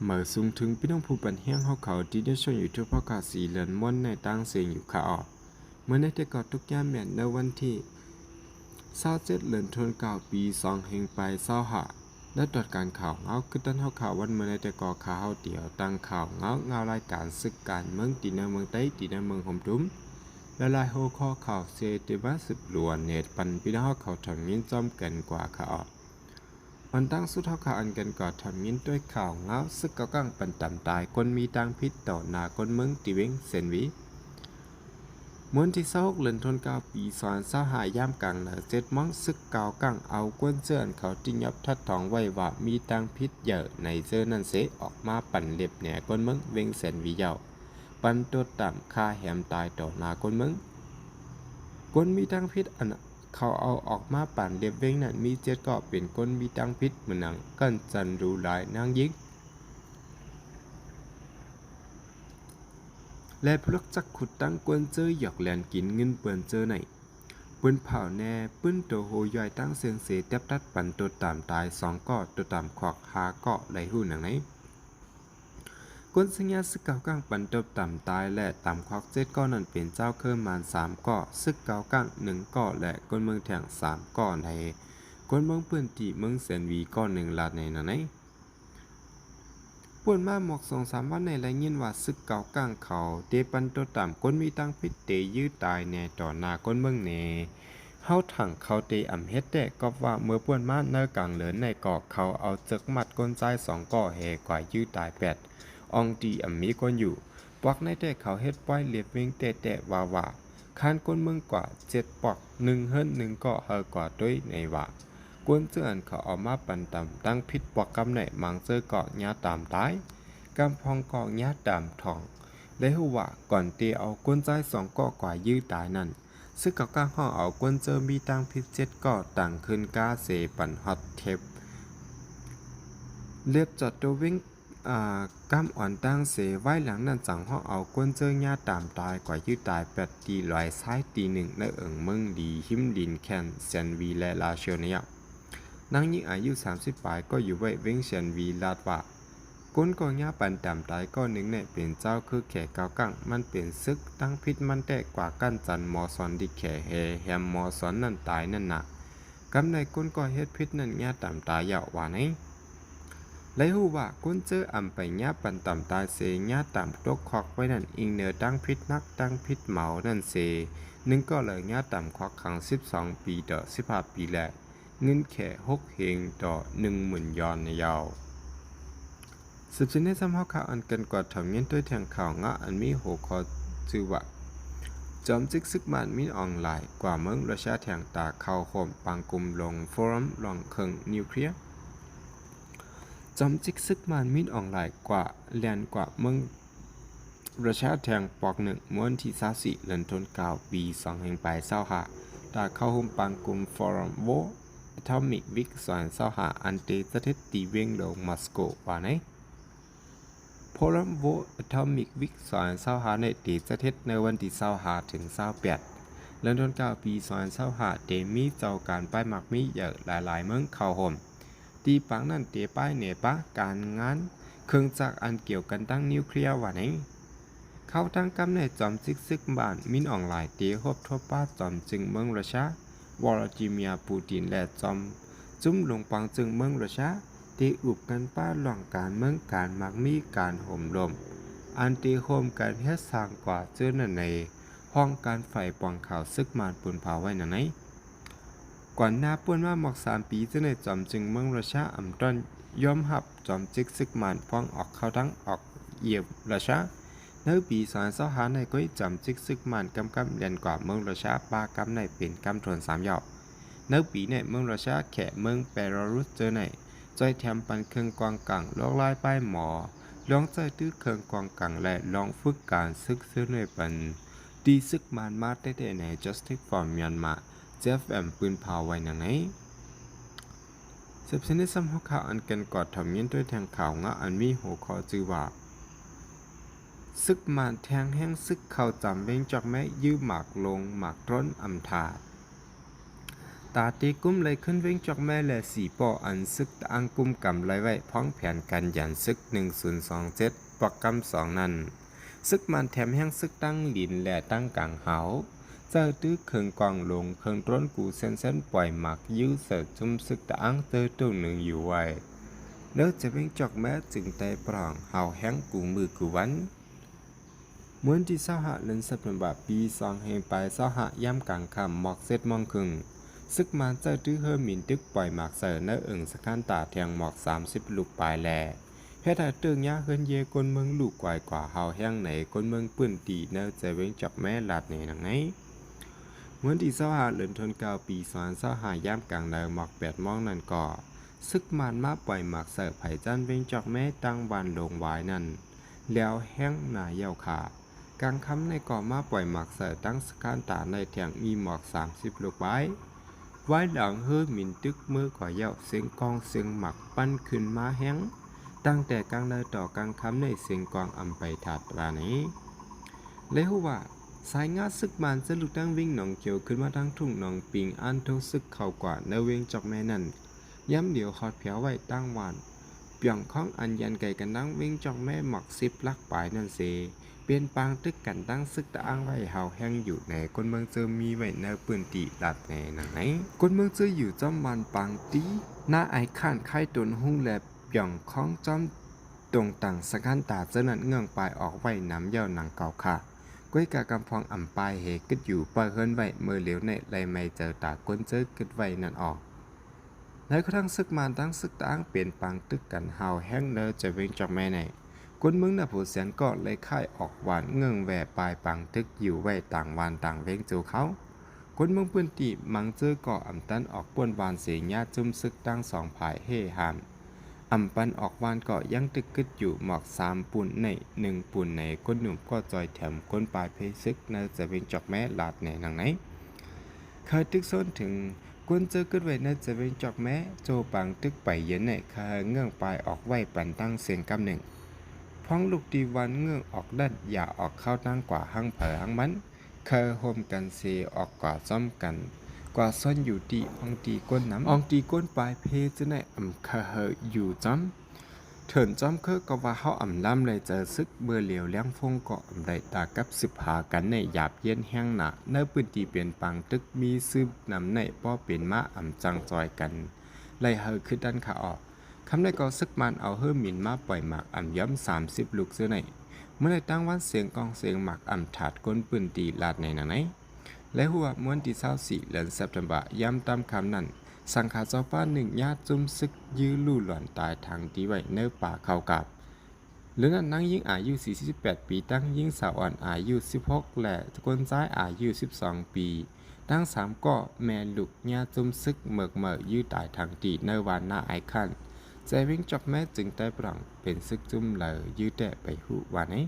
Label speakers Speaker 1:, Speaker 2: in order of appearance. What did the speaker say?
Speaker 1: เหมื่อสูงถึงพี่น้องผู้ปันเฮียงเขาที่ได้ช่วยอยู่ทุกภาคสีเหลือนม้วนในตั้งเสียงอยู่ขาออกเมื่อในแต่ก่อนทุกย่ามแม่นในวันที่27เดือนธันวาคมปี2เฮงไป25และตรวจการข่าวเงาคือตั้งข่าววันเมื่อในแต่ก่อข่าวเดียวตั้งข่าวเงารายการศึกการเมืองตีในเมืองใต้ตีในเมืองห่มตุ้มและลายหัวข้อข่าวเซติบัสสืบล้วนเนตปันพี่น้องเขาทำยินจอมกันกว่าข่าวมันตั้งสุดเท่าข่าวอันกันก่อทำยินด้วยข่าวเงาซึกเกากังปันต่ำตายคนมีตังพิษต่อหน้าคนเมืองตีเวงเซนวีมวนที่26เดือนธันวาคมปี25ย่ำกลางเหนือ7 มั้งซึกเกากังเอากวนเจือนเขาที่ยับทัดทองไว้ว่ามีตังพิษเยอะในเจอนั่นเสออกมาปั่นเล็บแหน่คนเมืองเวงเซนวีเยาปันตัวต่ำคาแหมตายต่อหน้าคนเมืองคนมีตังพิษอันเขาเอาออกมาปั่นเล็บเวงนั้นมี7ก็เป็นคนมีตังพิษเหมือนหนังกันจันรูหลายนางยิงและพลักจักขุดตั้งกวนเจอหยอกแลนกินเงินเปิ้นเจอไหนเปิ้นเผาแน่ปื้นตัวโหย่อยตั้งเสียงเสเต็บตัดปันตัวตามตาย2ก็ตัวตามขอกหาก็ไหลหูหนังไหนกวนสัญญาซึกเก่าก้างปันตัวตามตายและตามขอก7ก็นั่นเป็นเจ้าเคยมาน3ก็ซึกเก่าก้าง1ก็และกวนเมืองแถง3ก็ในกวนเมืองปื้นที่เมืองเซนวีก็1ลาดในนั้นไหนป่วนมาหมอก2-3วันในไรยินว่าซึกเก่ากลางเขาเตปันตัวต่ำก้นมีตั้งพิษเตยื้อตายแน่ต่อหน้าก้นเมืองแน่เฮาถังเขาเตอ่ำเฮ็ดแต่ก็ว่าเมื่อป่วนมาเนื้อกลางเหลือนในเกาะเขาเอาจึกมัดก้นใจ2ก่อแห่กว่ายื้อตาย8อองตีอ่ำมีก้นอยู่ปอกในแต่เขาเฮ็ดป้อยเลียบเวงแต่ว่าคันก้นเมืองกว่า7ปอก1เฮิรน1ก็เฮอกว่าด้วยในว่ากวนเจือนเขาเอามาปันตำตั้งพิษปอกกำไหนมังเจอเกาะญาตามตายกำพองเกาะญาตามทองได้หูว่าก่อนเตเอากวนใจ2เกาะกว่ายื้อตายนั่นซึ่งเกาะก้างห้องเอากวนเจอมีตั้งพิษ7เกาะต่างขึ้นกาเสปันฮอตเทปเรียบจอดตัววิ่งกำอ่อนตั้งเสไว้หลังนั่นจังห้องเอากวนเจอญาตามตายกว่ายื้อตาย8ตีลอยซ้ายตี1ในเมืองดีหิมดินแคนเซนวีและลาเชเนียนางหญิงอายุ30 ปลายก็อยู่ไว้เว้งเชียนวีลาดว่าก้นกองยาปันตามตายก็หนึ่งเนี่ยเป็นเจ้าคือแขกเกากังมันเป็นซึกตั้งพิษมันแต่กว่ากั้นจันมอสอนดิแขแฮมมอสอนนั่นตายนั่นน่ะกำในก้นก็เฮ็ดพิษนั่นยาตามตายยาวว่าไหนไลหูว่าก้นเจออำไปยาปันตามตายเสยาตามตกคอกไว้นั่นอิงเนือตั้งพิษนักตั้งพิษเหมานั่นเสนึงก็เลยยาตามคอกขัง12 ปีต่อ15 ปีแลเงินแค่6เฮงต่อ10,000 ยอนในยาวสืบสินในซ้ำเฮาข่าวอันกันกว่าทำเงินด้วยแทงข่าวงะอันมีหัวข้อชื่อว่าจอมจิกซึกมันมีออนไลน์กว่าเมืองรัสเซียแทงตาเข้าข่มปางกลุ่มลงฟอรัมลองเคิงนิวเคลียร์จอมจิกซึกมันมีออนไลน์กว่าแลนกว่าเมืองรัสเซียแทงปอก1 ม้วนที่24เดือนธันวาคมปี2แห่งปลาย25ตาเข้าห่มปางกลุ่มฟอรัมโวทอมิกวิกสอน25อันเตสถิตตีเวงลงมอสโกว่าไหนโพลัมโวอะทอมิกวิกสอน25ในตีสถิตในวันที่25ถึง28เดือนธันวาคมปี2025เตมีเจ้าการป้ายมักมีเยอะหลายๆเมืองเข้าห่มตีปังนั่นเตป้ายเหนือปะการงานเครื่องจักรอันเกี่ยวกันตั้งนิวเคลียร์ว่าไหนเข้าทั้งกำในจอมซึกบ้านมินออนไลน์เตฮบทั่วป้าจอมจึงเมืองรัสเซียวลาดิเมียร์ปูตินและจอมจุ้มลงปังจึงเมืองรัสเซียที่อุบกันป้าหล่องการเมืองการมักมีการห่มลมอันตีโฮมการเฮ็ดสร้างกว่าเจอนั่นในห้องการไฟปองข่าวซึกมานปุนเผาไว้นั่นไหนก่อนหน้าป่วนมาหมอก3 ปีเจอในจอมจึงเมืองรัสเซียอำต้นยอมรับจอมจิกซึกมานพ้องออกเข้าทั้งออกเยียบรัสเซียในปี2025ในก็จอมจิกซึกมันกำเรียนกว่าเมืองรัสเซียปากำในเป็นกำทวน3 ยาวในปีในเมืองรัสเซียแขเมืองเบลารุสเจอในจอยแถมปันเครื่องกวางกังลอกลายป้ายหมอลองใจตื้อเครื่องกวางกังและลองฝึกการซึกซื้อในปันดีซึกมันมาได้ใน Justice for Myanmar เจฟปืนเผาไว้หนังไหนสืบสนิทซ้ำหัวข่าวอันกันกอดทำเย็นด้วยแทงข่าวงะอันมีหัวข้อชื่อว่าซึกมันแทงแห้งซึกเข้าจำเว้งจากแม่ยื้อหมากลงหมากร้นอำทา ตาตีกุ้มเลยขึ้นเว้งจอกแม่และสีปออันซึกตะอังกุ้มกำไว้ไว้พ้องแผนกันยันซึก1027ปักกำ2นั้นซึกมันแถมแห้งซึกตั้งหลินและตั้งกลางเหาเจอตื้อเคืองกองลงเคืองต้นกูเส้นปล่อยหมักยื้อเสิร์จุ่มซึกตะอังเตอตัวหนึ่งอยู่ไว้เลิกจะเว้งจอกแม่จึงไตปร่องเฮาแห้งกูมือกูวันม้วนที่เศร้าหะเลินสัปดาห์ปี2เฮไปเศร้าหะย่ำกลางคำหมอกเซตมองครึ่งซึกมันเจอตื้อเฮอหมินตึกปล่อยหมากเสิร์เนื้ออึ่งสกันตาเทียงหมอก30ลูกปลายแลเฮ็ดให้เตืองยาเฮินเยกนเมืองลูกกว่าเฮาแห้งไหนคนเมืองปื้นตีเนื้อจะเว้งจับแม่ลาดในหนังไหนเมื่อที่เศร้าหะเลินทน9ปี25ย่ำกลางเนื้อหมอก8มองนั่นก่อซึกมันมาปล่อยหมากเสิร์ไผ่จันเว้งจับแม่ตั้งวันลงไว้นั่นแล้วแห้งหนาเยาขากลางคำในก่อมาปล่อยหมากเสิร์ตั้งสกันตาในเทียงมีหมอก30ลูกไว้หลังเฮอหมินตึกมือก่อเย้าเสียงกองเสียงหมักปั้นขึ้นมาแห้งตั้งแต่กลางเลยต่อกลางคำในเสียงกองอำไปถัดว่านี้เลยหูว่าสายงาซึกมันจะลุกตั้งวิ่งหนองเขียวขึ้นมาทั้งทุ่งหนองปิงอันทุกซึกเข้ากว่าเนเวงจอกแม่นั่นย้ำเดี๋ยวขอดเผียวไว้ตั้งวันเปี่ยงข้องอันยันไก่กันนั่งวิ่งจอกแม่หมัก10ลักปลายนั่นเสเปลี่ยนปางตึกกันตั้งซึกตะอ้างไว้เฮาแห้งอยู่ในคนเมืองเจอมีไว้ในปืนตีลัดในหนังไหนคนเมืองเจออยู่จอมมันปางตีหน้าไอข้านไข่ตนหุ่งแลบเปี่ยงข้องจอมตรงต่างสกันตาเจนั้นเงื่องปลายออกไว้น้ำเย้าหนังเก่าค่ะก้วยกากำพองอ่ำปลายเหกึดอยู่ปล่อยเฮิรนไว้เมื่อเหลียวในไรไม่เจอตาก้นเจอกึดไว้นั่นออกแล้วกระทั่งซึกมันตั้งซึกตะอ้างเปลี่ยนปางตึกกันเฮาแห้งเนอจะเว้งจากแม่ไหนคนเมืองน่ะผู้แสนก็เลยค่ายออกหวานเงื่องแหวปลายปังตึกอยู่ไว้ต่างวานต่างเว้งจูเขาคนเมืองปื้นตีมังเจอก่ออำตันออกป้วนวานเสียญาจุ่มซึกตั้ง2ผายเฮหามอำปันออกวานก็ยังตึกกึดอยู่หมอก3ปุ่นใน1ปุ่นในคนหนุ่มก็จอยแถมคนปลายเพซึกน่าจะเป็นจอกแม่ลาดในหนังไหนเคยตึกซ้นถึงกวนเจอกึดไว้น่าจะเป็นจอกแม่โจปังตึกไปเย็นในคาเงื่องปลายออกไว้ปันตั้งเสียงกำหนึ่งพ้องลูกดีวันเงื่องออกดันอย่าออกเข้าตั้งกว่าหั่งเผอหั่งมันเคยโฮมกันเซออกกว่าซ้อมกันกว่าซ่อนอยู่ตีอองตีก้นน้ำอองตีก้นปลายเพจะในอ่ำเคออยู่จอมเถินจอมเคอก็ว่าเขาอ่ำล้ำเลยเจอซึกเบื่อเหลียวเลี้ยงฟงเกาะอ่ำได้ตากับ10หากันในหยาบเย็นแห้งหนาเนื้อปืนตีเปลี่ยนปังตึกมีซึบนำในป้อเปลี่ยนมาอ่ำจังจอยกันไล่เฮอคือดันขาออกคำได้ก็ซึกมันเอาเฮอหมินมาปล่อยหมากอ่ำย้ำ30ลูกเสื้อในเมื่อได้ตั้งวันเสียงกองเสียงหมากอ่ำถาดก้นปืนตีลาดในหนังไหนและหัวม้วนที่24เดือนเซปเทมเบอร์ย้ำตามคำนั้นสังขาเจ้าป้าหนึ่งญาติจุ่มซึกยื้อลู่หล่อนตายทางตีไว้เนื้อป่าเข้ากับหรือนั้นนั่งยิ่งอายุ48ปีตั้งยิ่งสาวอ่อนอายุ16และคนซ้ายอายุ12ปีตั้ง3ก็แม่ลูกญาติจุ่มซึกเหมือยื้อตายทางตีเนื้อวานหน้าไอคันใจวิ่งจอกแม่จึงได้ปรังเป็นซึกจุ่มเหลอยื้อแต่ไปหูวานนี้